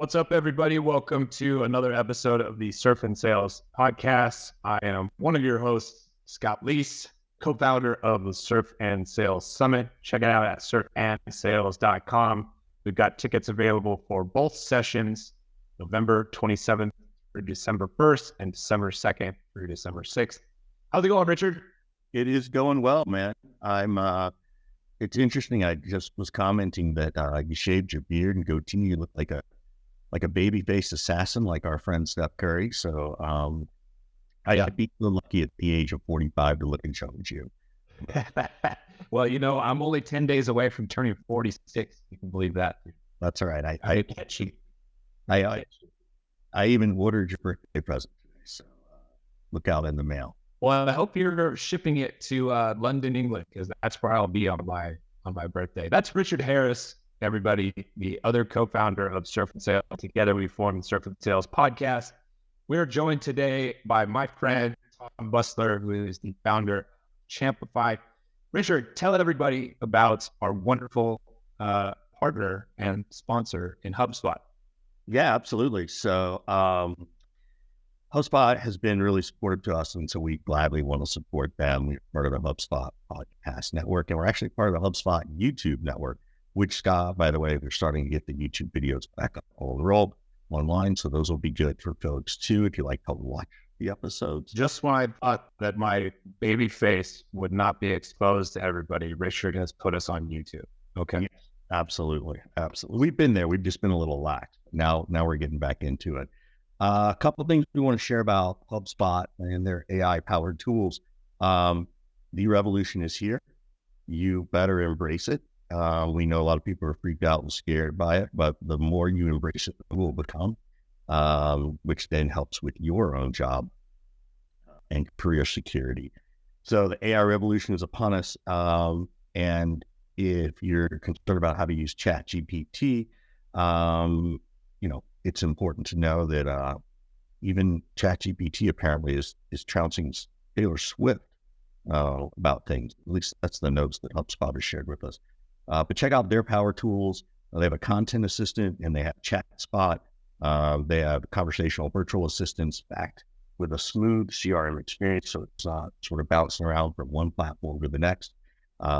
What's up, everybody? Welcome to another episode of the Surf and Sales podcast. I am one of your hosts, Scott Leese, co-founder of the Surf and Sales Summit. Check it out at surfandsales.com. We've got tickets available for both sessions, November 27th through December 1st and December 2nd through December 6th. How's it going, Richard? It is going well, man. It's interesting. I just was commenting that you shaved your beard and goatee. You look like a baby-faced assassin, like our friend Steph Curry. So I'd be lucky at the age of 45 to look and challenge you. Well, I'm only 10 days away from turning 46. You can believe that. That's all right. I can't cheat. I even ordered your birthday present today, so look out in the mail. Well, I hope you're shipping it to London, England, because that's where I'll be on my birthday. That's Richard Harris, everybody, the other co-founder of Surf and Sales. Together, we formed the Surf and Sales podcast. We're joined today by my friend, Todd Busler, who is the founder of Champify. Richard, tell everybody about our wonderful partner and sponsor in HubSpot. Yeah, absolutely. So HubSpot has been really supportive to us, and so we gladly want to support them. We're part of the HubSpot podcast network, and we're actually part of the HubSpot YouTube network, which, Scott, by the way, we're starting to get the YouTube videos back up on the roll online, so those will be good for folks too if you like to watch the episodes. Just when I thought that my baby face would not be exposed to everybody, Richard has put us on YouTube. Okay. Yes, absolutely. We've been there. We've just been a little lax. Now we're getting back into it. A couple of things we want to share about HubSpot and their AI-powered tools. The revolution is here. You better embrace it. We know a lot of people are freaked out and scared by it, but the more you embrace it, it will become, which then helps with your own job and career security. So the AI revolution is upon us. And if you're concerned about how to use ChatGPT, it's important to know that even ChatGPT apparently is trouncing Taylor Swift about things. At least that's the notes that HubSpot has shared with us. But check out their power tools. They have a content assistant and they have ChatSpot. They have conversational virtual assistants backed with a smooth CRM experience, so it's not sort of bouncing around from one platform to the next.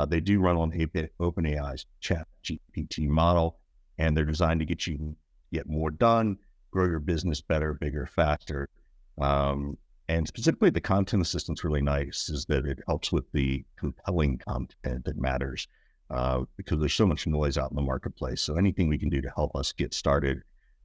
They do run on OpenAI's ChatGPT model, and they're designed to get more done, grow your business better, bigger, faster. And specifically, the content assistant's really nice is that it helps with the compelling content that matters because there's so much noise out in the marketplace. So anything we can do to help us get started,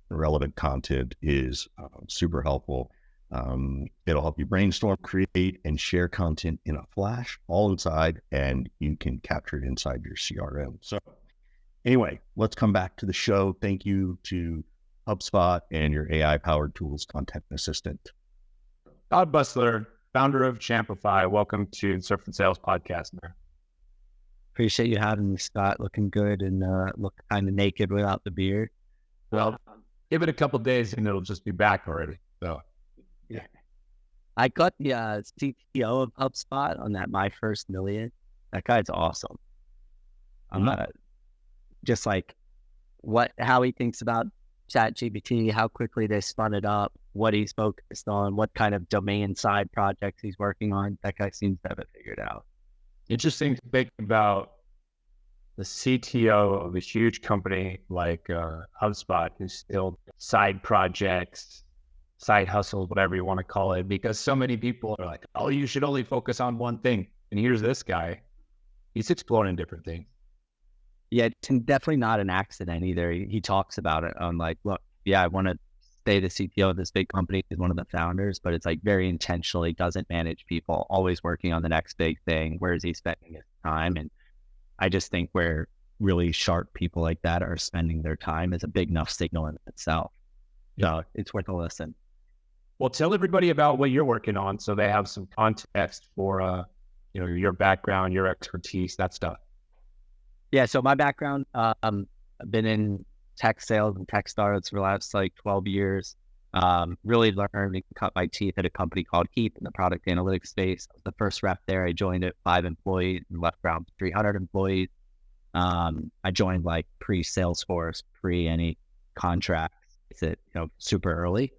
relevant content is super helpful. It'll help you brainstorm, create, and share content in a flash, all inside, and you can capture it inside your CRM. So anyway, let's come back to the show. Thank you to HubSpot and your AI-powered tools content assistant. Todd Busler, founder of Champify. Welcome to the Surf and Sales podcast, man. Appreciate you having me, Scott. Looking good and look kind of naked without the beard. Well, give it a couple of days and it'll just be back already. So, yeah. I got the CTO of HubSpot on that My First Million. That guy's awesome. Just like how he thinks about ChatGPT, how quickly they spun it up, what he's focused on, what kind of domain side projects he's working on. That guy seems to have it figured out. Interesting to think about the CTO of a huge company like HubSpot, who's still side projects, side hustles, whatever you want to call it, because so many people are like, oh, you should only focus on one thing. And here's this guy. He's exploring different things. Yeah, it's definitely not an accident either. He talks about it on like, look, yeah, I want to stay the CTO of this big company. He's one of the founders, but it's like very intentionally doesn't manage people, always working on the next big thing. Where is he spending his time? And I just think where really sharp people like that are spending their time is a big enough signal in itself. So it's worth a listen. Well, tell everybody about what you're working on so they have some context for, your background, your expertise, that stuff. Yeah. So my background, I've been in tech sales and tech startups for the last 12 years. Really learned and cut my teeth at a company called Keep in the product analytics space. I was the first rep there. I joined at 5 employees and left around 300 employees. I joined like pre-Salesforce, pre any contracts. it, super early.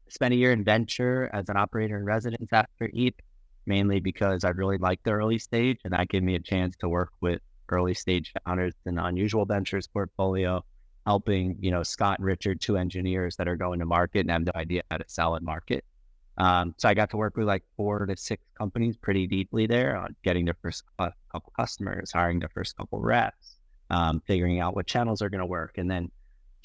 Spent a year in venture as an operator in residence after EAP, mainly because I really liked the early stage, and that gave me a chance to work with early stage founders in the unusual ventures portfolio, helping, Scott and Richard, two engineers that are going to market and have no idea how to sell and market. So I got to work with like 4 to 6 companies pretty deeply there on getting their first couple customers, hiring their first couple reps, figuring out what channels are going to work. And then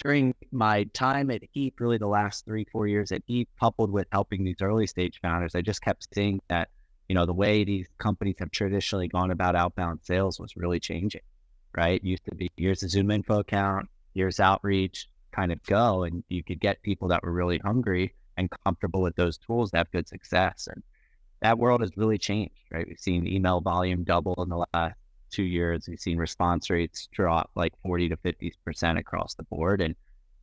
during my time at EAP, really the last 3-4 years at EAP, coupled with helping these early stage founders, I just kept seeing that, the way these companies have traditionally gone about outbound sales was really changing, right? It used to be here's a Zoom info account, here's outreach, kind of go, and you could get people that were really hungry and comfortable with those tools to have good success. And that world has really changed, right? We've seen email volume double in the last 2 years. We've seen response rates drop like 40 to 50% across the board. And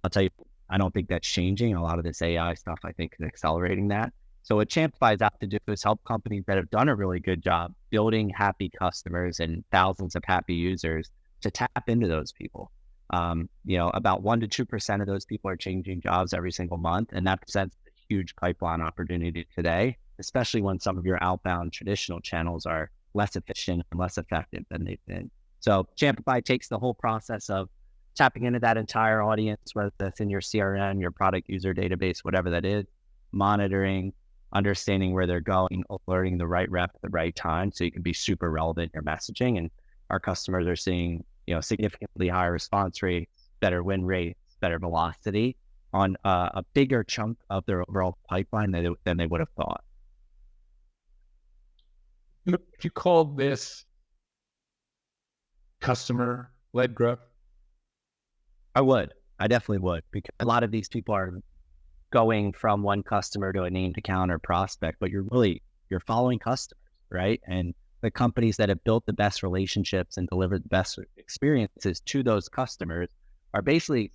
I'll tell you, I don't think that's changing. A lot of this AI stuff, I think, is accelerating that. So what Champify's out to do is help companies that have done a really good job building happy customers and thousands of happy users to tap into those people. About 1 to 2% of those people are changing jobs every single month. And that presents a huge pipeline opportunity today, especially when some of your outbound traditional channels are less efficient and less effective than they've been. So Champify takes the whole process of tapping into that entire audience, whether that's in your CRM, your product user database, whatever that is, monitoring, understanding where they're going, alerting the right rep at the right time so you can be super relevant in your messaging. And our customers are seeing, significantly higher response rates, better win rates, better velocity on a bigger chunk of their overall pipeline than they would have thought. If you call this customer-led growth? I would. I definitely would, because a lot of these people are going from one customer to a named account or prospect, but you're following customers, right? And the companies that have built the best relationships and delivered the best experiences to those customers are basically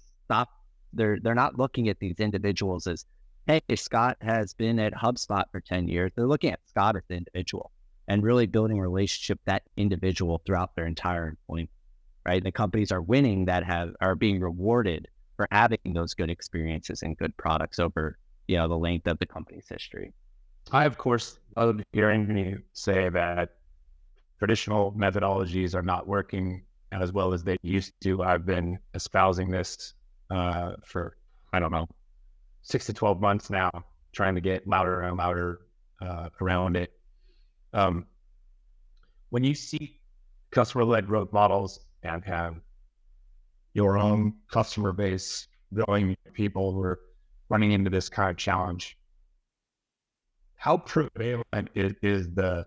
they're not looking at these individuals as, hey, Scott has been at HubSpot for 10 years. They're looking at Scott as the individual and really building a relationship with that individual throughout their entire employment, right? The companies are winning that are being rewarded for having those good experiences and good products over, the length of the company's history. I, of course, love hearing you say that traditional methodologies are not working as well as they used to. I've been espousing this for, 6 to 12 months now, trying to get louder and louder around it. When you see customer-led growth models and have your own customer base growing, people who are running into this kind of challenge, how prevalent is the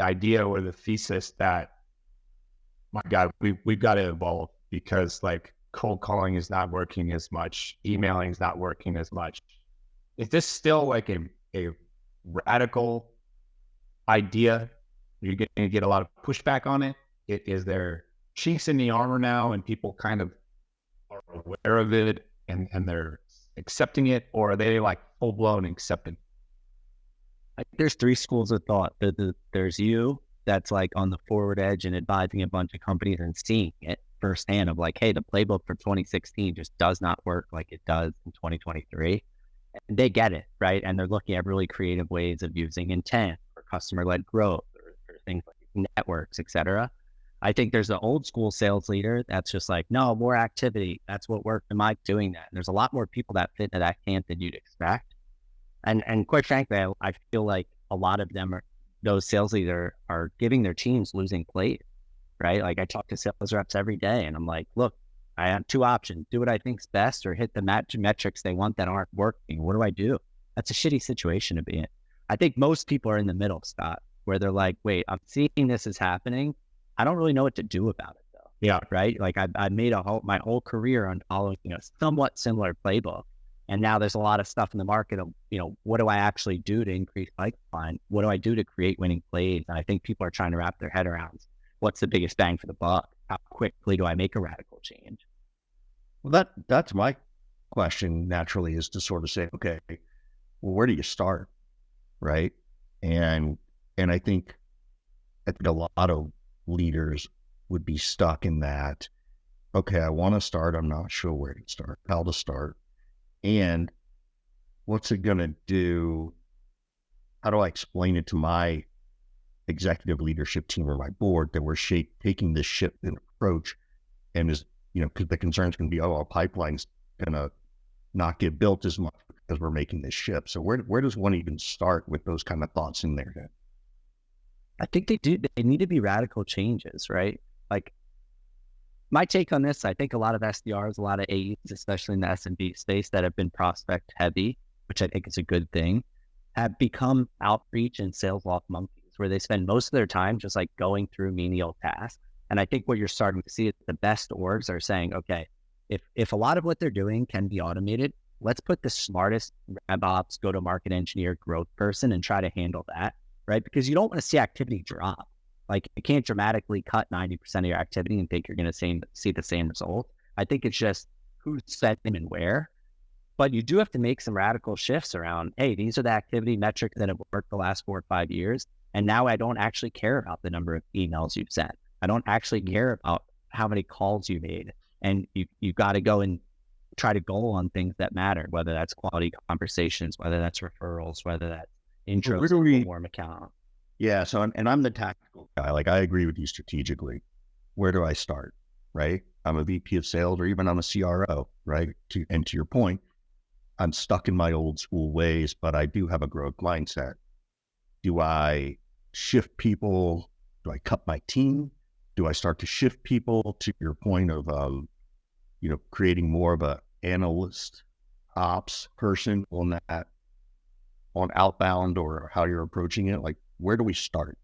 idea or the thesis that, my God, we've got to evolve because cold calling is not working as much, emailing is not working as much? Is this still a radical idea? You're going to get a lot of pushback on it. Is there chinks in the armor now and people kind of are aware of it and they're accepting it, or are they full blown accepting? There's 3 schools of thought. There's you that's on the forward edge and advising a bunch of companies and seeing it firsthand of hey, the playbook for 2016 just does not work like it does in 2023. And they get it, right? And they're looking at really creative ways of using intent or customer-led growth or things like networks, et cetera. I think there's the old school sales leader that's just no, more activity. That's what worked. Am I doing that? And there's a lot more people that fit into that camp than you'd expect. And quite frankly, I feel like a lot of them those sales leaders are giving their teams losing plays, right? I talk to sales reps every day and I'm look, I have 2 options. Do what I think's best or hit the metrics they want that aren't working. What do I do? That's a shitty situation to be in. I think most people are in the middle, Scott, where they're wait, I'm seeing this is happening. I don't really know what to do about it though. Yeah. Right. I made my whole career on following, somewhat similar playbook. And now there's a lot of stuff in the market of, what do I actually do to increase pipeline? What do I do to create winning plays? And I think people are trying to wrap their head around what's the biggest bang for the buck? How quickly do I make a radical change? Well, that's my question naturally, is to sort of say, okay, well, where do you start? Right. And I think a lot of leaders would be stuck in that okay, I want to start. I'm not sure where to start, how to start, and what's it going to do? How do I explain it to my executive leadership team or my board that we're taking this shift in approach? And is, because the concerns can be, oh, our pipeline's going to not get built as much because we're making this shift. So where does one even start with those kind of thoughts in their head? I think they need to be radical changes, right? Like, my take on this, I think a lot of SDRs, a lot of AEs, especially in the SMB space that have been prospect heavy, which I think is a good thing, have become outreach and sales off monkeys, where they spend most of their time just like going through menial tasks. And I think what you're starting to see is the best orgs are saying, okay, if a lot of what they're doing can be automated, let's put the smartest RevOps, go-to-market engineer, growth person and try to handle that, right? Because you don't want to see activity drop. Like, you can't dramatically cut 90% of your activity and think you're going to see the same result. I think it's just who's spending and where. But you do have to make some radical shifts around, hey, these are the activity metrics that have worked the last 4 or 5 years. And now I don't actually care about the number of emails you've sent. I don't actually care about how many calls you made. And you've got to go and try to goal on things that matter, whether that's quality conversations, whether that's referrals, whether that's intros to a warm account. Yeah. So, and I'm the tactical guy. Like, I agree with you strategically. Where do I start? Right. I'm a VP of sales, or even I'm a CRO, right? And to your point, I'm stuck in my old school ways, but I do have a growth mindset. Do I shift people? Do I cut my team? Do I start to shift people to your point of, creating more of a analyst ops person on outbound, or how you're approaching it? Like, where do we start?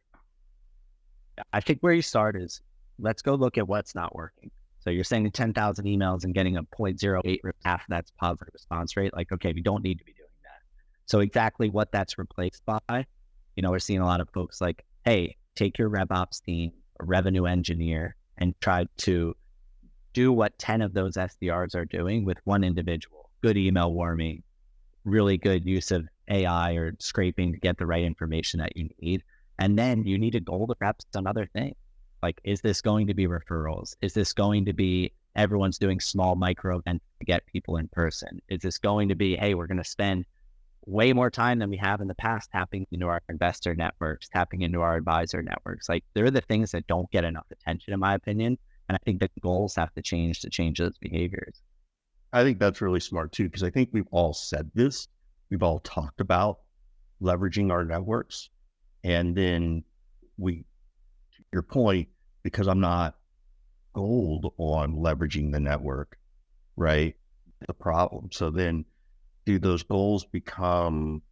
I think where you start is, let's go look at what's not working. So you're sending 10,000 emails and getting a 0.08, half of that's positive response rate. Like, okay, we don't need to be doing that. So exactly what that's replaced by, we're seeing a lot of folks like, hey, take your RevOps team, a revenue engineer, and try to do what 10 of those SDRs are doing with one individual. Good email warming, really good use of AI or scraping to get the right information that you need. And then you need to goal the reps on other things. Like, is this going to be referrals? Is this going to be everyone's doing small micro events to get people in person? Is this going to be, hey, we're going to spend way more time than we have in the past tapping into our investor networks, tapping into our advisor networks? Like, they're the things that don't get enough attention, in my opinion. And I think the goals have to change those behaviors. I think that's really smart too, because I think we've all said this. We've all talked about leveraging our networks. And then to your point, because I'm not gold on leveraging the network, right? The problem. So then do those goals become,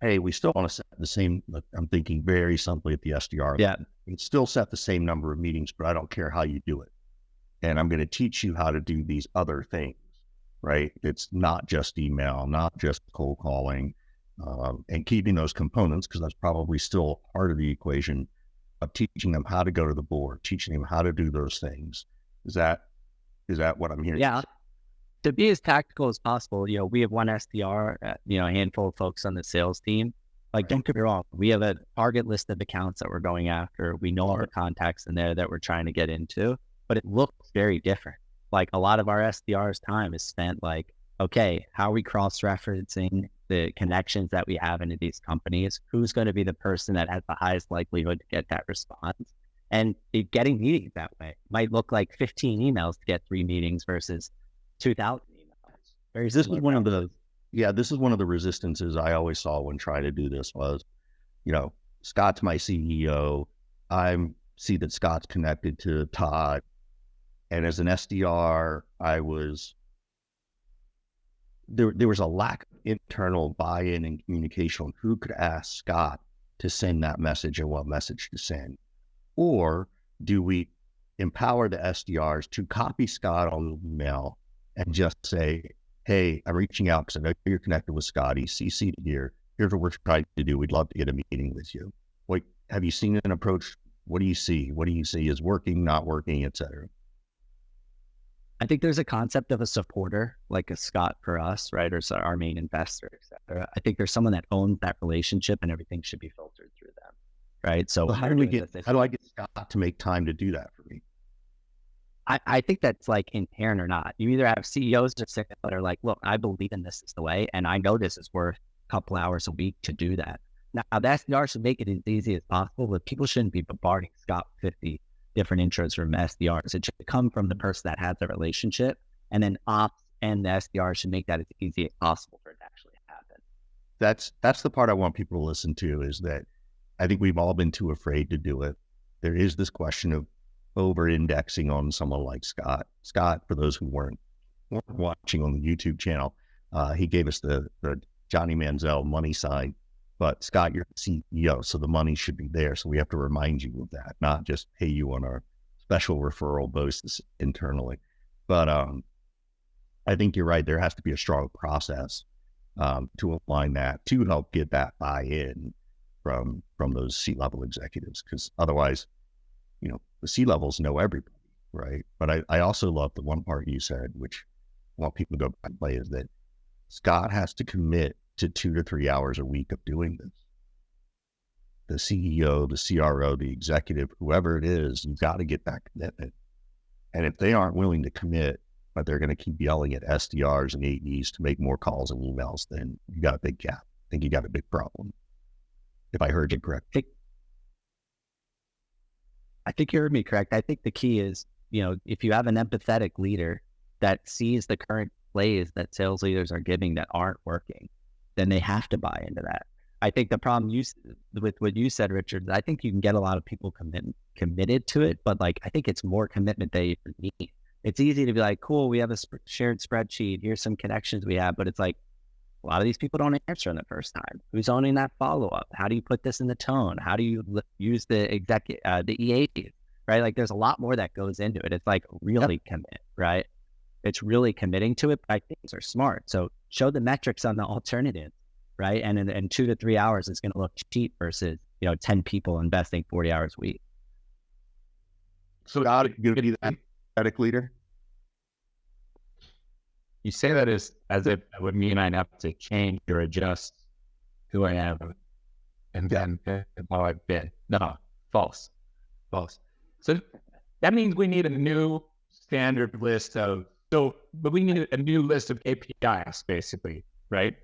hey, we still want to set the same, I'm thinking very simply at the SDR. Yeah. You can still set the same number of meetings, but I don't care how you do it. And I'm going to teach you how to do these other things, right? It's not just email, not just cold calling, and keeping those components, because that's probably still part of the equation of teaching them how to go to the board, teaching them how to do those things. Is that what I'm hearing? Yeah. To be as tactical as possible, we have one SDR, a handful of folks on the sales team. Like, don't get me wrong, we have a target list of accounts that we're going after. We know all the contacts in there that we're trying to get into, but it looks very different. Like, a lot of our SDR's time is spent like, okay, how are we cross-referencing the connections that we have into these companies? Who's going to be the person that has the highest likelihood to get that response? And getting meetings that way might look like 15 emails to get 3 meetings versus 2,000 emails. This is one of the resistances I always saw when trying to do this was, Scott's my CEO. I see that Scott's connected to Todd. And as an SDR, there was a lack of internal buy-in and communication on who could ask Scott to send that message and what message to send. Or do we empower the SDRs to copy Scott on the email and just say, hey, I'm reaching out because I know you're connected with Scotty, CC'd here. Here's what we're trying to do. We'd love to get a meeting with you. Like, have you seen an approach? What do you see? What do you see is working, not working, et cetera? I think there's a concept of a supporter, like a Scott for us, right? Or our main investor, et cetera. I think there's someone that owns that relationship and everything should be filtered through them, right? So how do I get Scott to make time to do that for me? I think that's like inherent or not. You either have CEOs that are like, look, I believe in this is the way, and I know this is worth a couple hours a week to do that. Now, the SDR should make it as easy as possible, but people shouldn't be bombarding Scott with 50 different intros from SDRs. It should come from the person that has the relationship, and then ops and the SDR should make that as easy as possible for it to actually happen. That's the part I want people to listen to, is that I think we've all been too afraid to do it. There is this question of over-indexing on someone like Scott. Scott, for those who weren't watching on the YouTube channel, he gave us the Johnny Manziel money sign. But Scott, you're the CEO, so the money should be there. So we have to remind you of that, not just pay you on our special referral bonuses internally. But I think you're right. There has to be a strong process to align that, to help get that buy-in from those C-level executives, because otherwise, the C-levels know everybody, right? But I also love the one part you said, which I want people to go back and play, is that Scott has to commit to 2 to 3 hours a week of doing this. The CEO, the CRO, the executive, whoever it is, you've got to get that commitment. And if they aren't willing to commit, but they're going to keep yelling at SDRs and AEs to make more calls and emails, then you got a big gap. I think you got a big problem, if I heard you correctly. I think you heard me correct. I think the key is, if you have an empathetic leader that sees the current plays that sales leaders are giving that aren't working, then they have to buy into that. I think the problem with what you said, Richard, I think you can get a lot of people committed to it, but I think it's more commitment they need. It's easy to be like, cool, we have a shared spreadsheet. Here's some connections we have, but it's like, a lot of these people don't answer in the first time. Who's owning that follow-up? How do you put this in the tone? How do you use the EAs, right? There's a lot more that goes into it. It's really commit, right? It's really committing to it, but I think these are smart. So show the metrics on the alternative, right? And in 2 to 3 hours, it's going to look cheap versus, 10 people investing 40 hours a week. So how do you be that empathetic leader? You say that as if that would mean I'd have to change or adjust who I am and then how I've been. No, false. So that means we need a new standard list but we need a new list of KPIs, basically, right?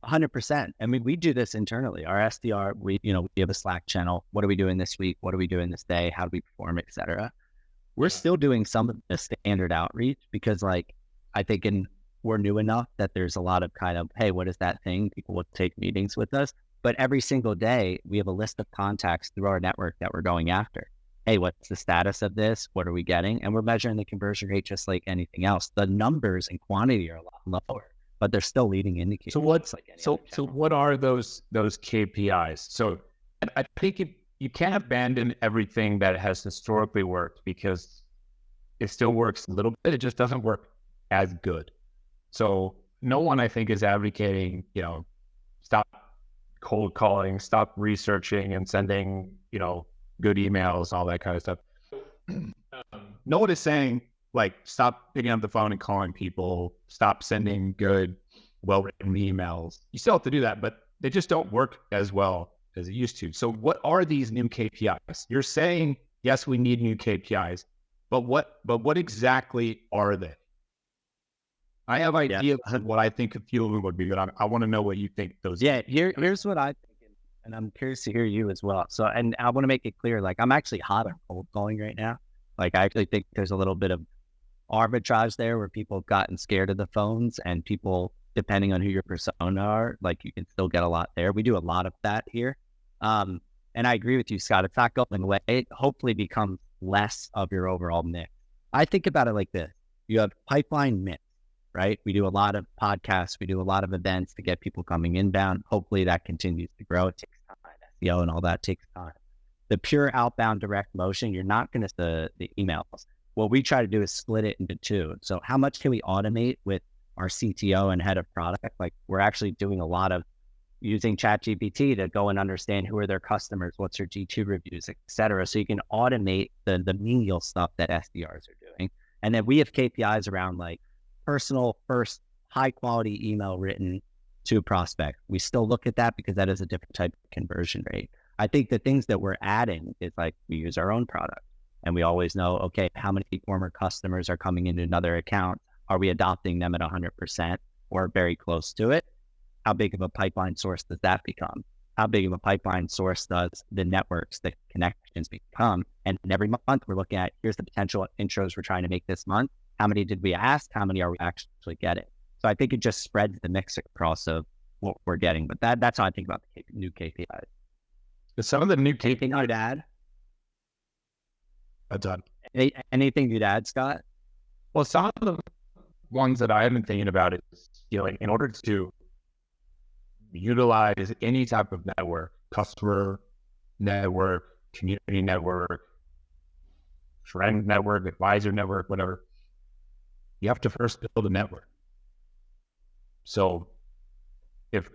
100%. I mean, we do this internally. Our SDR, we have a Slack channel. What are we doing this week? What are we doing this day? How do we perform, et cetera? We're still doing some of the standard outreach because I think we're new enough that there's a lot of kind of, hey, what is that thing? People will take meetings with us. But every single day, we have a list of contacts through our network that we're going after. Hey, what's the status of this? What are we getting? And we're measuring the conversion rate just like anything else. The numbers and quantity are a lot lower, but they're still leading indicators. So what are those KPIs? So I think you can't abandon everything that has historically worked because it still works a little bit. It just doesn't work as good. So no one, I think, is advocating, stop cold calling, stop researching and sending, good emails, all that kind of stuff. No one is saying stop picking up the phone and calling people, stop sending good, well-written emails. You still have to do that, but they just don't work as well as it used to. So what are these new KPIs? You're saying, yes, we need new KPIs, but what exactly are they? I have ideas of what I think a few of them would be, but I want to know what you think those. Yeah, here's what I think, and I'm curious to hear you as well. So, and I want to make it clear, I'm actually hot on cold calling right now. I actually think there's a little bit of arbitrage there where people have gotten scared of the phones, and people, depending on who your persona are, you can still get a lot there. We do a lot of that here. And I agree with you, Scott. It's not going away. It hopefully becomes less of your overall mix. I think about it like this. You have pipeline mix. Right? We do a lot of podcasts. We do a lot of events to get people coming inbound. Hopefully that continues to grow. It takes time. SEO and all that takes time. The pure outbound direct motion, you're not going to the emails. What we try to do is split it into two. So how much can we automate with our CTO and head of product? We're actually doing a lot of using ChatGPT to go and understand who are their customers, what's their G2 reviews, et cetera. So you can automate the menial stuff that SDRs are doing. And then we have KPIs around personal first high quality email written to a prospect. We still look at that because that is a different type of conversion rate. I think the things that we're adding is we use our own product. And we always know, okay, how many former customers are coming into another account? Are we adopting them at 100% or very close to it? How big of a pipeline source does that become? How big of a pipeline source does the networks, the connections become? And every month we're looking at, here's the potential intros we're trying to make this month. How many did we ask? How many are we actually getting? So I think it just spreads the mix across of what we're getting. But that's how I think about the new KPIs. Some of the new Anything KPIs. you'd add? That's done. Anything you'd add, Scott? Well, some of the ones that I have been thinking about is, in order to utilize any type of network, customer network, community network, friend network, advisor network, whatever, you have to first build a network. So if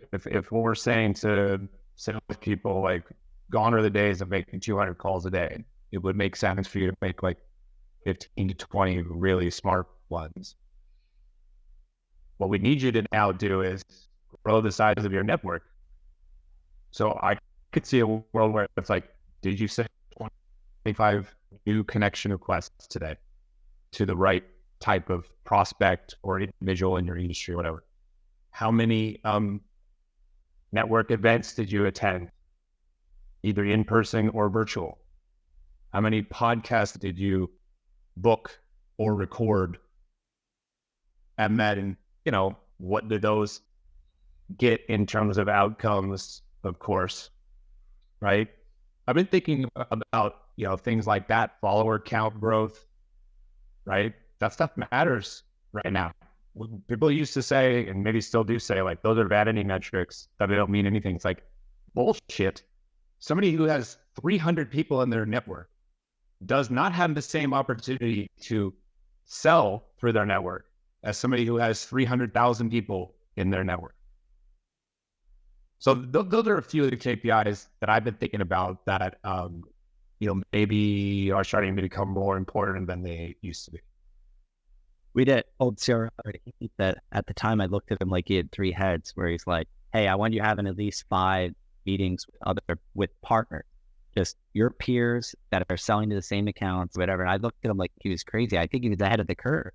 we're saying to sales people, like, gone are the days of making 200 calls a day, it would make sense for you to make like 15 to 20 really smart ones. What we need you to now do is grow the size of your network. So I could see a world where it's like, did you send 25 new connection requests today to the right type of prospect or individual in your industry or whatever? How many network events did you attend, either in person or virtual? How many podcasts did you book or record? And then, what do those get in terms of outcomes, of course, right? I've been thinking about, things like that, follower count growth, right? That stuff matters right now. People used to say, and maybe still do say, like, those are vanity metrics, that they don't mean anything. It's like bullshit. Somebody who has 300 people in their network does not have the same opportunity to sell through their network as somebody who has 300,000 people in their network. So those are a few of the KPIs that I've been thinking about that, maybe are starting to become more important than they used to be. We did old CRO that at the time I looked at him like he had three heads, where he's like, hey, I want you having at least 5 meetings with partners, just your peers that are selling to the same accounts, whatever. And I looked at him like he was crazy. I think he was ahead of the curve.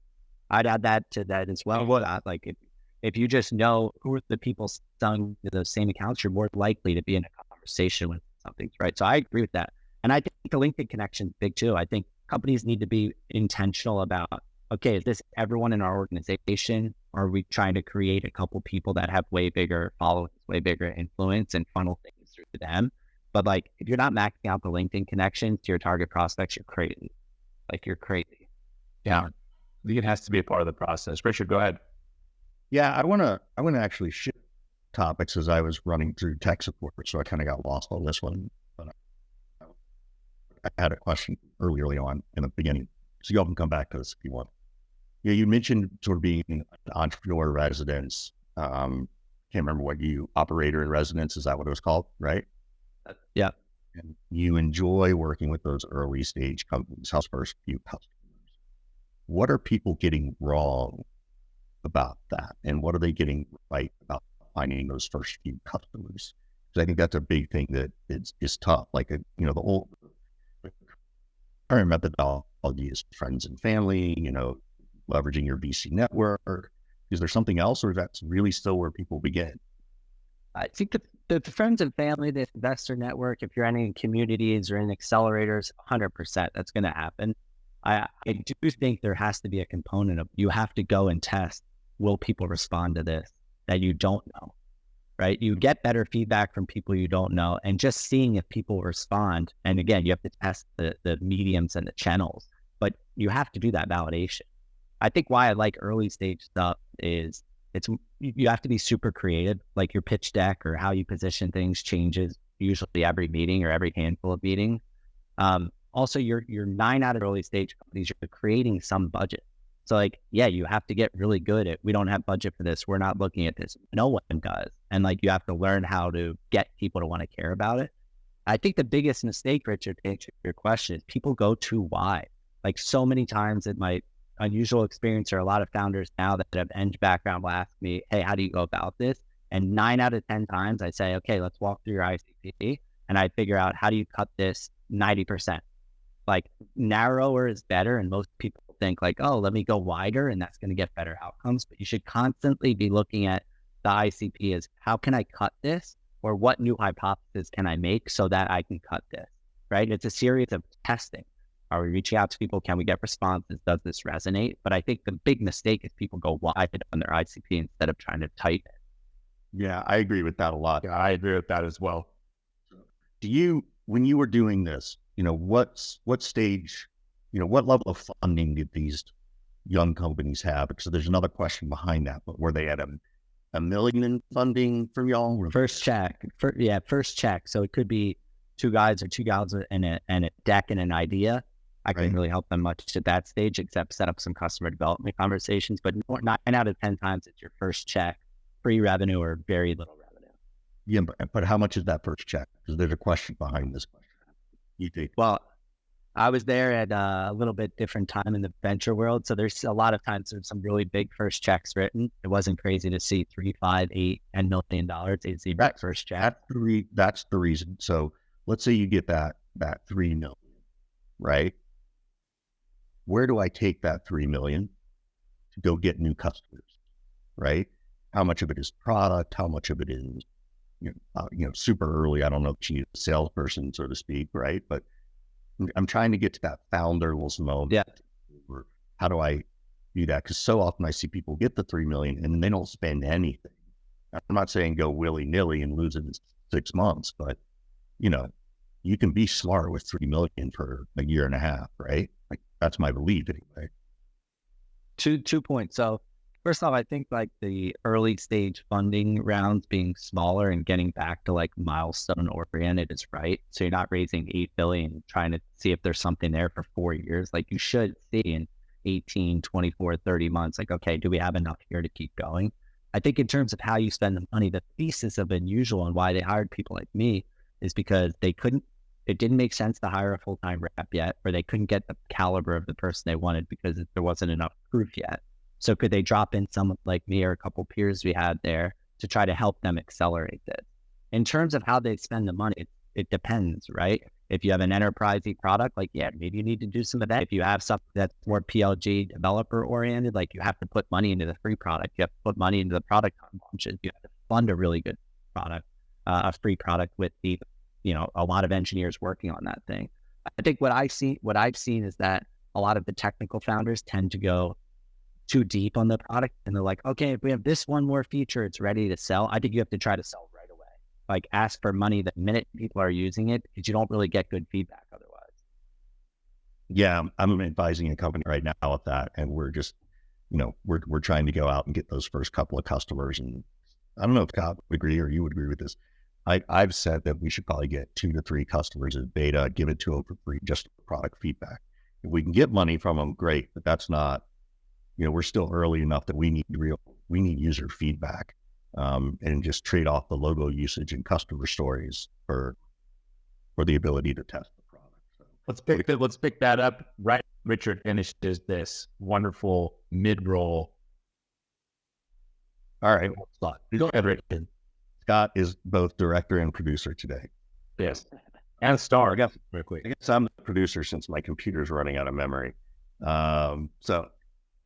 I'd add that to that as well. Like if you just know who are the people selling to those same accounts, you're more likely to be in a conversation with something, right? So I agree with that. And I think the LinkedIn connection is big too. I think companies need to be intentional about, okay, is this everyone in our organization? Or are we trying to create a couple people that have way bigger followings, way bigger influence and funnel things through to them? But like, if you're not maxing out the LinkedIn connections to your target prospects, you're crazy. Like, you're crazy. Yeah. I think it has to be a part of the process. Richard, go ahead. Yeah, I want to actually shift topics as I was running through tech support, so I kind of got lost on this one. But I had a question early on in the beginning, so y'all can come back to this if you want. Yeah, you mentioned sort of being an entrepreneur in residence. Can't remember what operator in residence, is that what it was called, right? Yeah. And you enjoy working with those early stage companies, house first few customers. What are people getting wrong about that? And what are they getting right about finding those first few customers? Because I think that's a big thing that is tough. Like, the old current methodology is friends and family, leveraging your VC network. Is there something else, or is that really still where people begin? I think the friends and family, the investor network, if you're in communities or in accelerators, 100%, that's going to happen. I do think there has to be a component of, you have to go and test, will people respond to this that you don't know, right? You get better feedback from people you don't know, and just seeing if people respond. And again, you have to test the mediums and the channels, but you have to do that validation. I think why I like early stage stuff is you have to be super creative. Like, your pitch deck or how you position things changes usually every meeting or every handful of meetings. Also, you're 9 out of early stage companies, you're creating some budget. So like, yeah, you have to get really good at, we don't have budget for this, we're not looking at this. No one does. And like, you have to learn how to get people to want to care about it. I think the biggest mistake, Richard, to answer your question, is people go too wide. Like, so many times in my unusual experience, or a lot of founders now that have eng background will ask me, hey, how do you go about this? And 9 out of 10 times I say, okay, let's walk through your ICP. And I figure out, how do you cut this 90%? like narrower is better. And most people think like, oh, let me go wider and that's going to get better outcomes. But you should constantly be looking at the ICP as how can I cut this, or what new hypothesis can I make so that I can cut this, right? It's a series of testing. Are we reaching out to people? Can we get responses? Does this resonate? But I think the big mistake is people go wide on their ICP instead of trying to tighten it. Yeah, I agree with that a lot. Yeah, I agree with that as well. When you were doing this, what stage, what level of funding did these young companies have? Because there's another question behind that, but were they at a million in funding from y'all? First check. First check. So it could be two guys and a deck and an idea. I couldn't really help them much at that stage, except set up some customer development conversations. But 9 out of 10 times it's your first check, free revenue or very little revenue. Yeah, but how much is that first check? Because there's a question behind this question. You think? Well, I was there at a little bit different time in the venture world. So there's a lot of times there's some really big first checks written. It wasn't crazy to see $3, $5, $8, $10 million. It's the first check. That's the reason. So let's say you get that $3 million, right? Where do I take that $3 million to go get new customers, right? How much of it is product? How much of it is, super early? I don't know if she's a salesperson, so to speak, right? But I'm trying to get to that founderless moment. Yeah. How do I do that? Because so often I see people get the $3 million and they don't spend anything. I'm not saying go willy nilly and lose it in 6 months, but you can be smart with $3 million for a year and a half, right? Like that's my belief anyway. 2 points. So first off, I think like the early stage funding rounds being smaller and getting back to like milestone oriented is right. So you're not raising 8 billion, trying to see if there's something there for 4 years. Like you should see in 18, 24, 30 months, like, okay, do we have enough here to keep going? I think in terms of how you spend the money, the thesis of Unusual and why they hired people like me is because it didn't make sense to hire a full-time rep yet, or they couldn't get the caliber of the person they wanted because there wasn't enough proof yet. So could they drop in someone like me or a couple peers we had there to try to help them accelerate this? In terms of how they spend the money, it depends, right? If you have an enterprisey product, like, yeah, maybe you need to do some of that. If you have something that's more PLG developer oriented, like you have to put money into the free product. You have to put money into the product launches. You have to fund a really good product, a free product with a lot of engineers working on that thing. I think what I've seen is that a lot of the technical founders tend to go too deep on the product, and they're like, okay, if we have this one more feature, it's ready to sell. I think you have to try to sell right away. Like ask for money the minute people are using it, because you don't really get good feedback otherwise. Yeah, I'm advising a company right now with that, and we're just, we're trying to go out and get those first couple of customers. And I don't know if Scott would agree or you would agree with this. I've said that we should probably get 2 to 3 customers in beta, give it to them for free, just for product feedback. If we can get money from them, great, but that's not, we're still early enough that we need user feedback, and just trade off the logo usage and customer stories for the ability to test the product. So Let's pick that up. Right. Richard finishes this wonderful mid-roll. All right. Go ahead, Richard. Scott is both director and producer today. Yes. And star. Real quick. I guess I'm the producer since my computer's running out of memory. So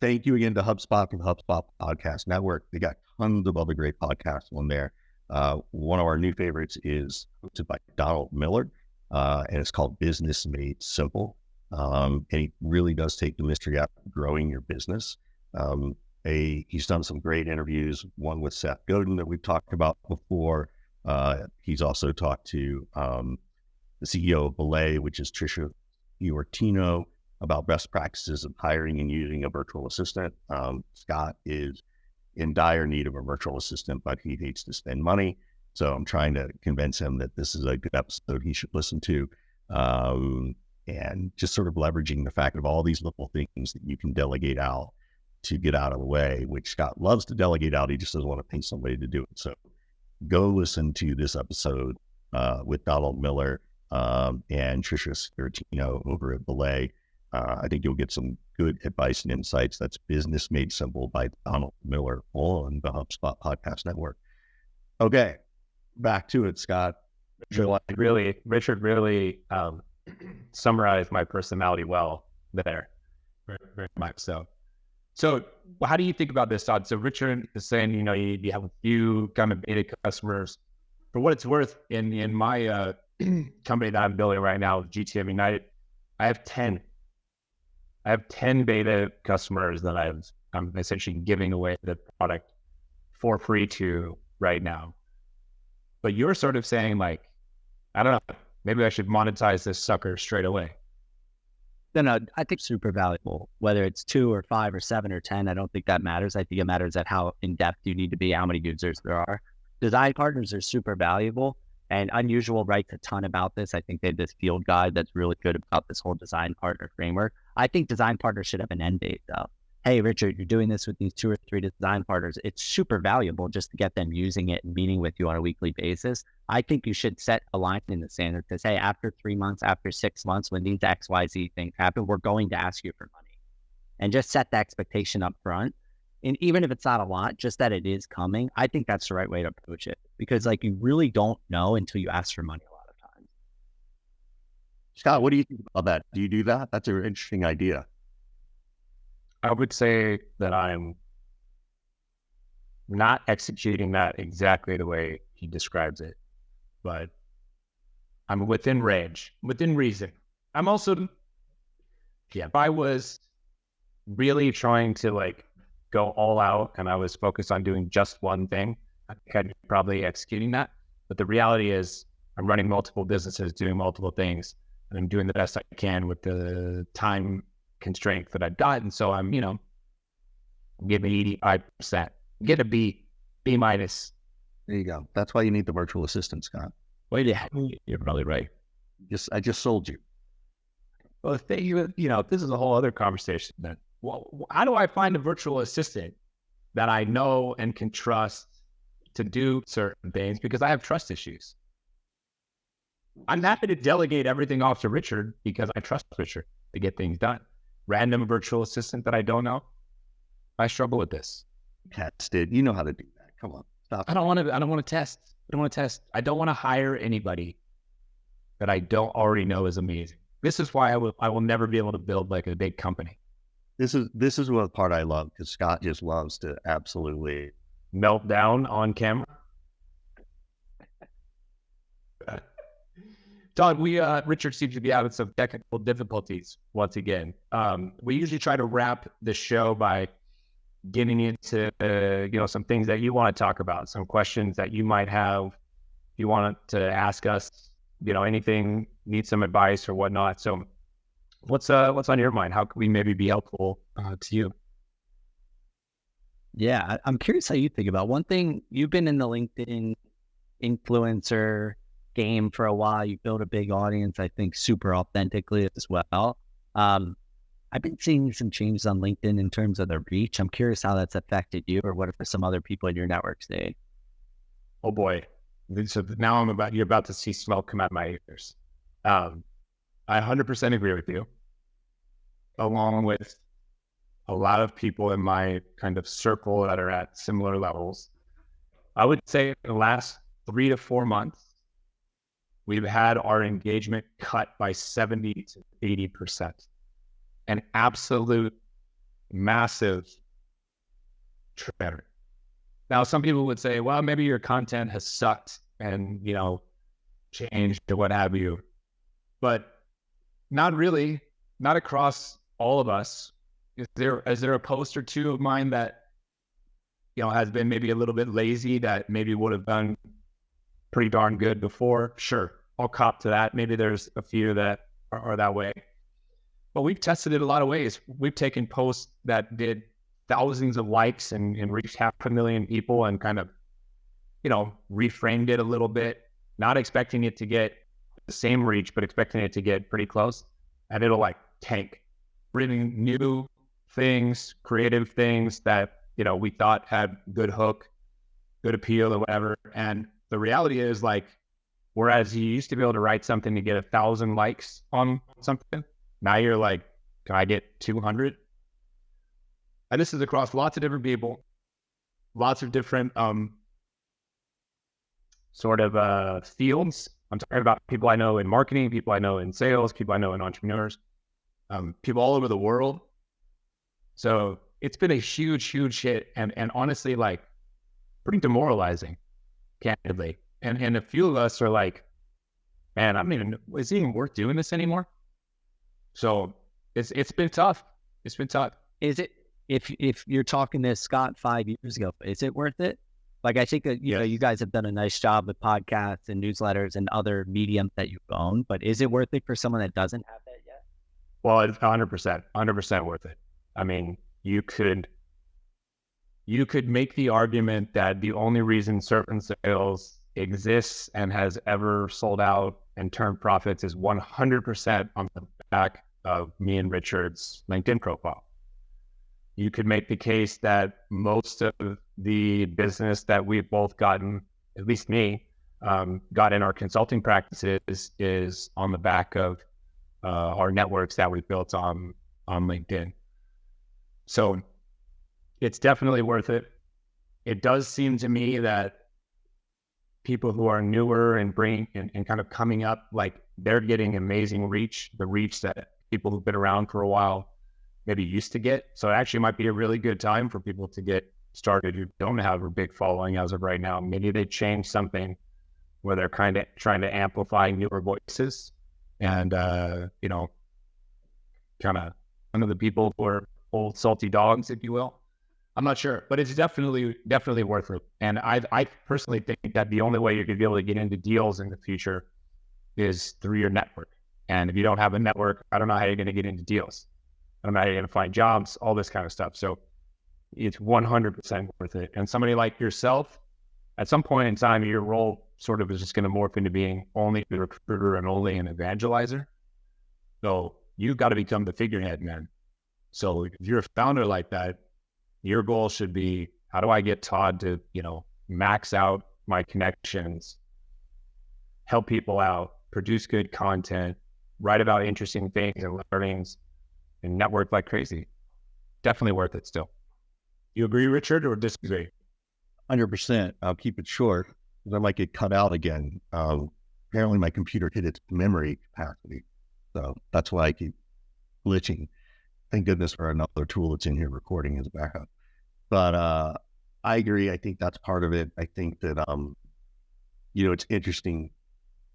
thank you again to HubSpot for the HubSpot Podcast Network. They got tons of other great podcasts on there. One of our new favorites is hosted by Donald Miller, and it's called Business Made Simple. And he really does take the mystery out of growing your business. He's done some great interviews, one with Seth Godin that we've talked about before. He's also talked to the CEO of Belay, which is Trisha Iortino, about best practices of hiring and using a virtual assistant. Scott is in dire need of a virtual assistant, but he hates to spend money. So I'm trying to convince him that this is a good episode he should listen to. And just sort of leveraging the fact of all these little things that you can delegate out to get out of the way, which Scott loves to delegate out. He just doesn't want to pay somebody to do it. So go listen to this episode with Donald Miller and Trisha Iortino over at Belay. I think you'll get some good advice and insights. That's Business Made Simple by Donald Miller on the HubSpot Podcast Network. Okay, back to it, Scott. Richard really summarized my personality well there, very, very much so. So how do you think about this, Todd? So Richard is saying, you have a few kind of beta customers. For what it's worth, in my company that I'm building right now, GTM United, I have 10 beta customers that I'm essentially giving away the product for free to right now. But you're sort of saying like, I don't know, maybe I should monetize this sucker straight away. No, I think super valuable, whether it's 2 or 5 or 7 or 10. I don't think that matters. I think it matters at how in depth you need to be, how many users there are. Design partners are super valuable, and Unusual writes a ton about this. I think they have this field guide that's really good about this whole design partner framework. I think design partners should have an end date though. Hey, Richard, you're doing this with these 2 or 3 design partners. It's super valuable just to get them using it and meeting with you on a weekly basis. I think you should set a line in the sand that says, hey, after 3 months, after 6 months, when these XYZ things happen, we're going to ask you for money. And just set the expectation up front. And even if it's not a lot, just that it is coming, I think that's the right way to approach it. Because like you really don't know until you ask for money a lot of times. Scott, what do you think about that? Do you do that? That's an interesting idea. I would say that I'm not executing that exactly the way he describes it, but I'm within range, within reason. I'm also, if I was really trying to like go all out and I was focused on doing just one thing, I think I'd be probably executing that. But the reality is I'm running multiple businesses, doing multiple things, and I'm doing the best I can with the time constraint that I've got. And so I'm, giving 85%, get a B minus. There you go. That's why you need the virtual assistant, Scott. Well, yeah, you're probably right. I just sold you. Well, this is a whole other conversation then. Well, how do I find a virtual assistant that I know and can trust to do certain things? Because I have trust issues. I'm happy to delegate everything off to Richard because I trust Richard to get things done. Random virtual assistant that I don't know, I struggle with this. Cats did. You know how to do that. Come on, stop. I don't want to test. I don't want to hire anybody that I don't already know is amazing. This is why I will never be able to build like a big company. This is what part I love, because Scott just loves to absolutely melt down on camera. Todd, Richard seems to be having some technical difficulties once again. We usually try to wrap the show by getting into some things that you want to talk about, some questions that you might have. If you want to ask us, anything, need some advice or whatnot. So, what's on your mind? How can we maybe be helpful to you? Yeah, I'm curious how you think about one thing. You've been in the LinkedIn influencer game for a while. You built a big audience, I think, super authentically as well. I've been seeing some changes on LinkedIn in terms of the reach. I'm curious how that's affected you, or what if some other people in your network say? Oh boy. So now you're about to see smoke come out of my ears. I 100% agree with you, along with a lot of people in my kind of circle that are at similar levels. I would say in the last 3 to 4 months, we've had our engagement cut by 70 to 80%. An absolute massive trend. Now, some people would say, well, maybe your content has sucked and, changed or what have you. But not really, not across all of us. Is there a post or two of mine that, has been maybe a little bit lazy that maybe would have done pretty darn good before? Sure, I'll cop to that. Maybe there's a few that are that way. But we've tested it a lot of ways. We've taken posts that did thousands of likes and reached 500,000 people and kind of, reframed it a little bit, not expecting it to get the same reach, but expecting it to get pretty close. And it'll like tank. Bringing new things, creative things that, we thought had good hook, good appeal or whatever. And the reality is like, whereas you used to be able to write something to get 1,000 likes on something, now you're like, can I get 200? And this is across lots of different people, lots of different fields. I'm talking about people I know in marketing, people I know in sales, people I know in entrepreneurs, people all over the world. So it's been a huge, huge hit, and honestly, like, pretty demoralizing, candidly. And a few of us are like, man, I don't even, is it even worth doing this anymore? So it's been tough. It's been tough. Is it, if you're talking to Scott 5 years ago, is it worth it? Like, I think that, you know, you guys have done a nice job with podcasts and newsletters and other mediums that you've owned, but is it worth it for someone that doesn't have that yet? Well, it's 100% worth it. I mean, you could make the argument that the only reason Surf and Sales exists and has ever sold out and turned profits is 100% on the back of me and Richard's LinkedIn profile. You could make the case that most of the business that we've both gotten, at least me, got in our consulting practices is on the back of our networks that we built on LinkedIn. So it's definitely worth it. It does seem to me that people who are newer and kind of coming up, like, they're getting amazing reach, the reach that people who've been around for a while maybe used to get. So it actually might be a really good time for people to get started who don't have a big following as of right now. Maybe they change something where they're kind of trying to amplify newer voices and, you know, kind of one of the people who are old salty dogs, if you will. I'm not sure, but it's definitely worth it. And I personally think that the only way you're going to be able to get into deals in the future is through your network. And if you don't have a network, I don't know how you're going to get into deals. I don't know how you're going to find jobs, all this kind of stuff. So it's 100% worth it. And somebody like yourself, at some point in time, your role sort of is just going to morph into being only a recruiter and only an evangelizer. So you've got to become the figurehead, man. So if you're a founder like that, your goal should be, how do I get Todd to, you know, max out my connections, help people out, produce good content, write about interesting things and learnings, and network like crazy. Definitely worth it still. You agree, Richard, or disagree? 100%. I'll keep it short because I might get cut out again. Apparently my computer hit its memory capacity. So that's why I keep glitching. Thank goodness for another tool that's in here recording as a backup. But I agree. I think that's part of it. I think that, you know, it's interesting.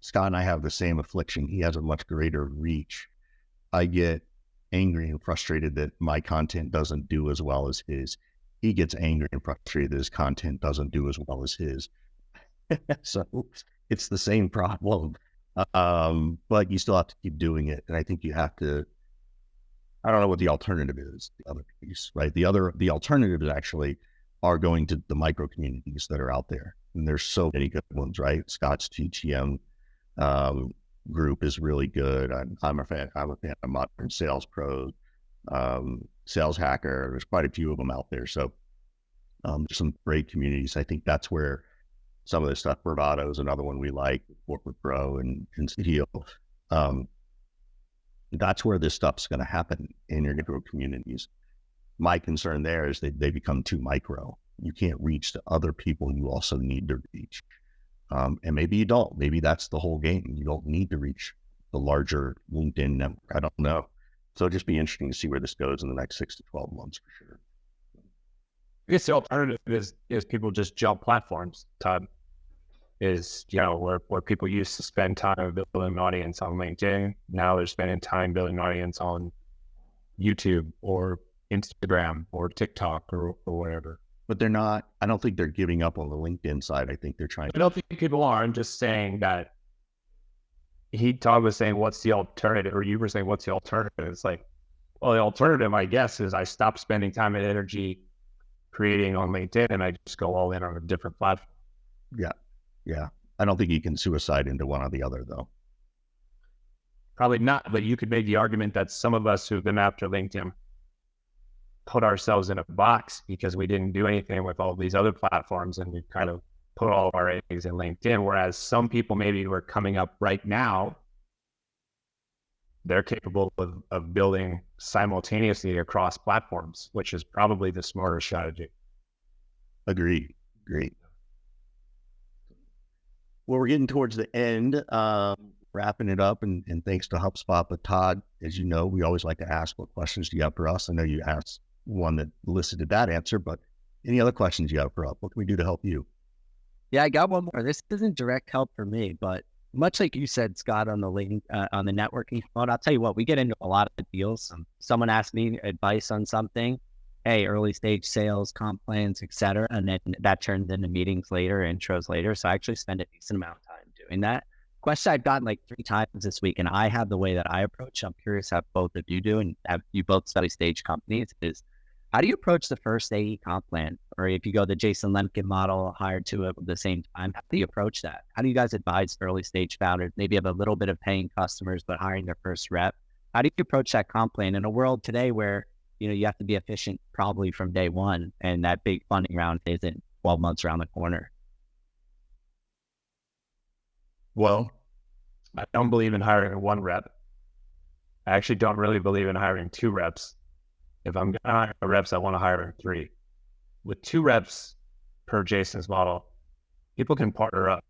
Scott and I have the same affliction. He has a much greater reach. I get angry and frustrated that my content doesn't do as well as his. He gets angry and frustrated that his content doesn't do as well as his. So it's the same problem. But you still have to keep doing it. And I think you have to, I don't know what the alternative is, the other piece, right? The alternatives actually are going to the micro communities that are out there. And there's so many good ones, right? Scott's TTM group is really good. I'm a fan of Modern Sales Pros, Sales Hacker. There's quite a few of them out there. So there's some great communities. I think that's where some of the stuff, Bravado is another one we like, Corporate Pro and Steel. That's where this stuff's going to happen in your micro communities. My concern there is that they become too micro. You can't reach the other people you also need to reach. And maybe you don't. Maybe that's the whole game. You don't need to reach the larger LinkedIn network. I don't know. So it'll just be interesting to see where this goes in the next 6 to 12 months for sure. I guess the alternative is people just jump platforms, Todd. Is, you know, where people used to spend time building an audience on LinkedIn. Now they're spending time building an audience on YouTube or Instagram or TikTok or whatever. But they're not, I don't think they're giving up on the LinkedIn side. I think they're trying. I don't think people are. I'm just saying that Todd was saying, what's the alternative? Or you were saying, what's the alternative? It's like, well, the alternative, I guess, is I stop spending time and energy creating on LinkedIn and I just go all in on a different platform. Yeah. Yeah. I don't think you can suicide into one or the other, though. Probably not, but you could make the argument that some of us who've been after LinkedIn put ourselves in a box because we didn't do anything with all these other platforms and we kind of put all of our eggs in LinkedIn. Whereas some people maybe who are coming up right now, they're capable of building simultaneously across platforms, which is probably the smarter strategy. Agreed. Great. Well, we're getting towards the end, wrapping it up, and thanks to HubSpot. But Todd, as you know, we always like to ask, what questions do you have for us? I know you asked one that elicited that answer, but any other questions you have for us? What can we do to help you? Yeah, I got one more. This isn't direct help for me, but much like you said, Scott, on the link, on the networking phone, I'll tell you what, we get into a lot of deals. Someone asked me advice on something, hey, early stage sales, comp plans, et cetera. And then that turns into meetings later, intros later. So I actually spend a decent amount of time doing that. Question I've gotten like 3 times this week, and I have the way that I approach. I'm curious how both of you do, and have you both study stage companies, is how do you approach the first AE comp plan? Or if you go the Jason Lemkin model, hired to it at the same time, how do you approach that? How do you guys advise early stage founders, maybe have a little bit of paying customers, but hiring their first rep? How do you approach that comp plan in a world today where, you know, you have to be efficient probably from day one, and that big funding round isn't 12 months around the corner? Well, I don't believe in hiring 1 rep. I actually don't really believe in hiring 2 reps. If I'm going to hire reps, I want to hire 3. With 2 reps per Jason's model, people can partner up.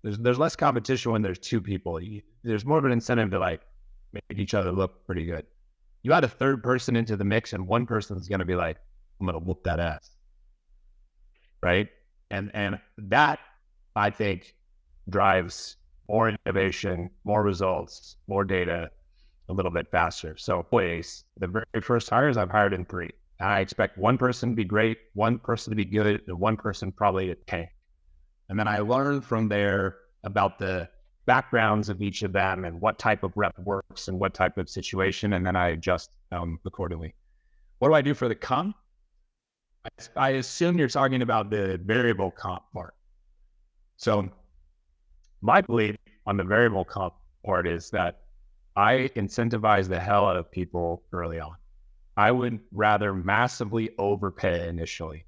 There's less competition when there's 2 people. There's more of an incentive to like make each other look pretty good. You add a 3rd person into the mix, and one person's going to be like, I'm going to whoop that ass. Right? And that, I think, drives more innovation, more results, more data a little bit faster. So always, the very first hires I've hired in 3. I expect one person to be great, one person to be good, and one person probably to tank. And then I learn from there about the backgrounds of each of them and what type of rep works and what type of situation, and then I adjust accordingly. What do I do for the comp? I assume you're talking about the variable comp part. So my belief on the variable comp part is that I incentivize the hell out of people early on. I would rather massively overpay initially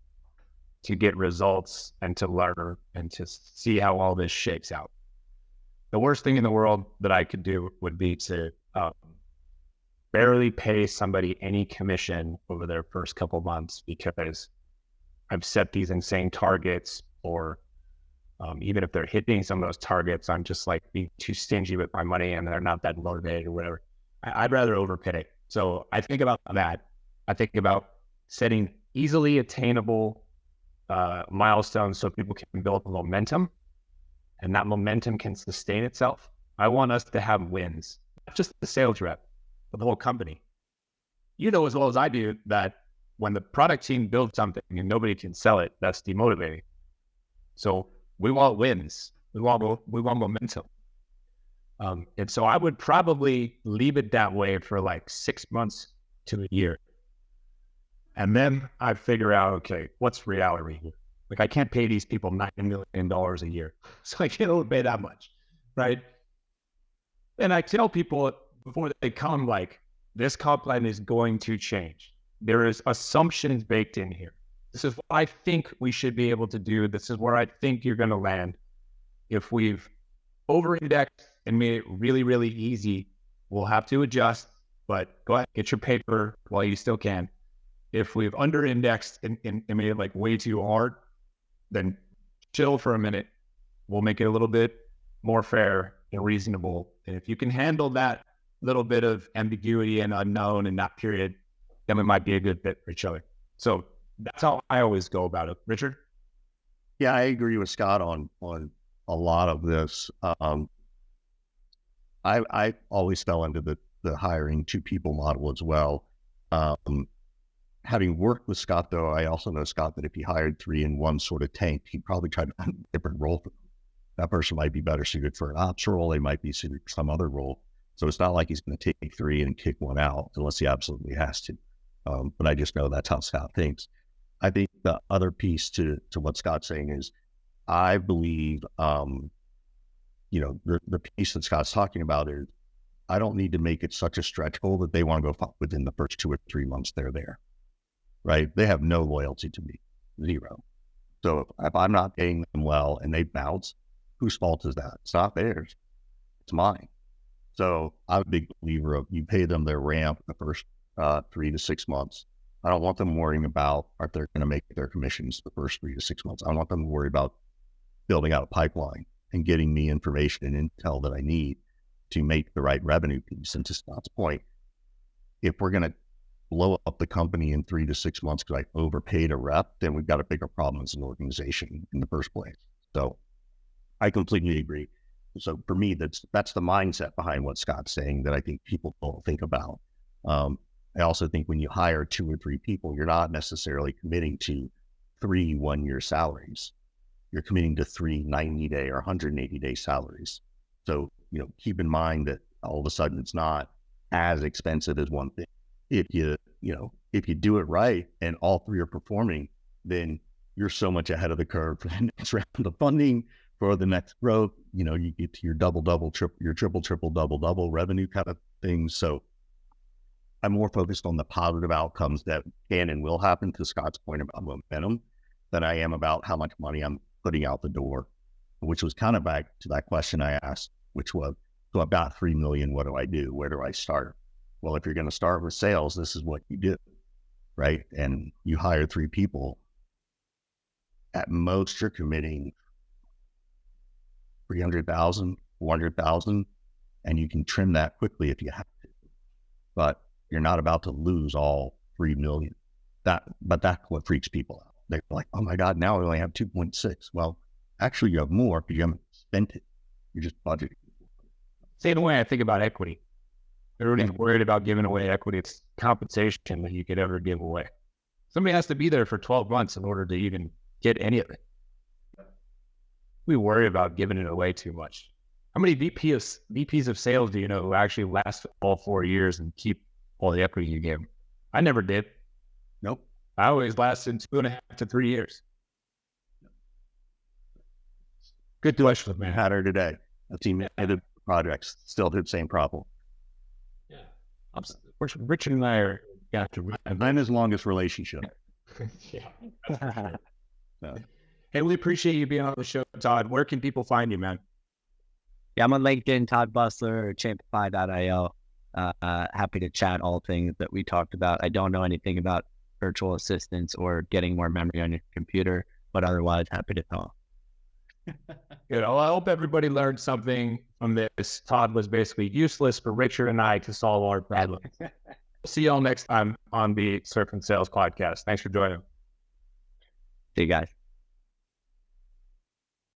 to get results and to learn and to see how all this shakes out. The worst thing in the world that I could do would be to barely pay somebody any commission over their first couple months because I've set these insane targets, or even if they're hitting some of those targets, I'm just like being too stingy with my money and they're not that motivated or whatever. I'd rather overpay. So I think about that. I think about setting easily attainable milestones so people can build momentum, and that momentum can sustain itself. I want us to have wins, not just the sales rep, but the whole company. You know as well as I do that when the product team builds something and nobody can sell it, that's demotivating. So we want wins. We want momentum. And so I would probably leave it that way for like 6 months to a year. And then I figure out, okay, what's reality here? Like, I can't pay these people $9 million a year. So I can't pay that much, right? And I tell people before they come, like, this comp plan is going to change. There is assumptions baked in here. This is what I think we should be able to do. This is where I think you're going to land. If we've over-indexed and made it really, really easy, we'll have to adjust, but go ahead, get your paper while you still can. If we've under-indexed and made it like way too hard, then chill for a minute. We'll make it a little bit more fair and reasonable. And if you can handle that little bit of ambiguity and unknown in that period, then it might be a good fit for each other. So that's how I always go about it. Richard? Yeah, I agree with Scott on a lot of this. I always fell into the hiring 2 people model as well. Having worked with Scott, though, I also know, Scott, that if he hired 3 and 1 sort of tanked, he'd probably try to find a different role for them. That person might be better suited for an ops role. They might be suited for some other role. So it's not like he's going to take 3 and kick 1 out unless he absolutely has to. But I just know that's how Scott thinks. I think the other piece to what Scott's saying is, I believe, the piece that Scott's talking about is, I don't need to make it such a stretch goal that they want to go within the first 2 or 3 months they're there, right? They have no loyalty to me, 0. So if I'm not paying them well and they bounce, whose fault is that? It's not theirs. It's mine. So I'm a big believer of, you pay them their ramp the first 3 to 6 months. I don't want them worrying about if they're going to make their commissions the first 3 to 6 months. I want them to worry about building out a pipeline and getting me information and intel that I need to make the right revenue piece. And to Scott's point, if we're going to blow up the company in 3 to 6 months because I overpaid a rep, then we've got a bigger problem as an organization in the first place. So I completely agree. So for me, that's the mindset behind what Scott's saying that I think people don't think about. I also think when you hire 2 or 3 people, you're not necessarily committing to 3 1-year salaries. You're committing to 3 90-day or 180-day salaries. So, keep in mind that all of a sudden it's not as expensive as one thing. If you do it right and all 3 are performing, then you're so much ahead of the curve for the next round of funding, for the next growth. You get to your double, double revenue kind of thing. So I'm more focused on the positive outcomes that can and will happen, to Scott's point about momentum, than I am about how much money I'm putting out the door, which was kind of back to that question I asked, which was, so I've got 3 million, what do I do? Where do I start? Well, if you're going to start with sales, this is what you do, right? And you hire 3 people. At most, you're committing 300,000, 400,000, and you can trim that quickly if you have to. But you're not about to lose all 3 million. But that's what freaks people out. They're like, oh my God, now we only have 2.6. Well, actually you have more because you haven't spent it. You're just budgeting. Same way I think about equity. Everybody's worried about giving away equity. It's compensation that you could ever give away. Somebody has to be there for 12 months in order to even get any of it. We worry about giving it away too much. How many VPs of sales do you know who actually last all 4 years and keep all the equity you gave them? I never did. Nope. I always lasted 2.5 to 3 years. Good question, man. Had her today. A team headed projects still did the same problem. Yeah. Richard and I are got to. I'm his longest relationship. Yeah. Hey, we appreciate you being on the show, Todd. Where can people find you, man? Yeah, I'm on LinkedIn, Todd Busler, or Champify.io. Happy to chat all things that we talked about. I don't know anything about virtual assistants or getting more memory on your computer, but otherwise happy to talk. Good. Well, I hope everybody learned something from this. Todd was basically useless for Richard and I to solve our problems. See y'all next time on the Surf and Sales podcast. Thanks for joining. See you guys.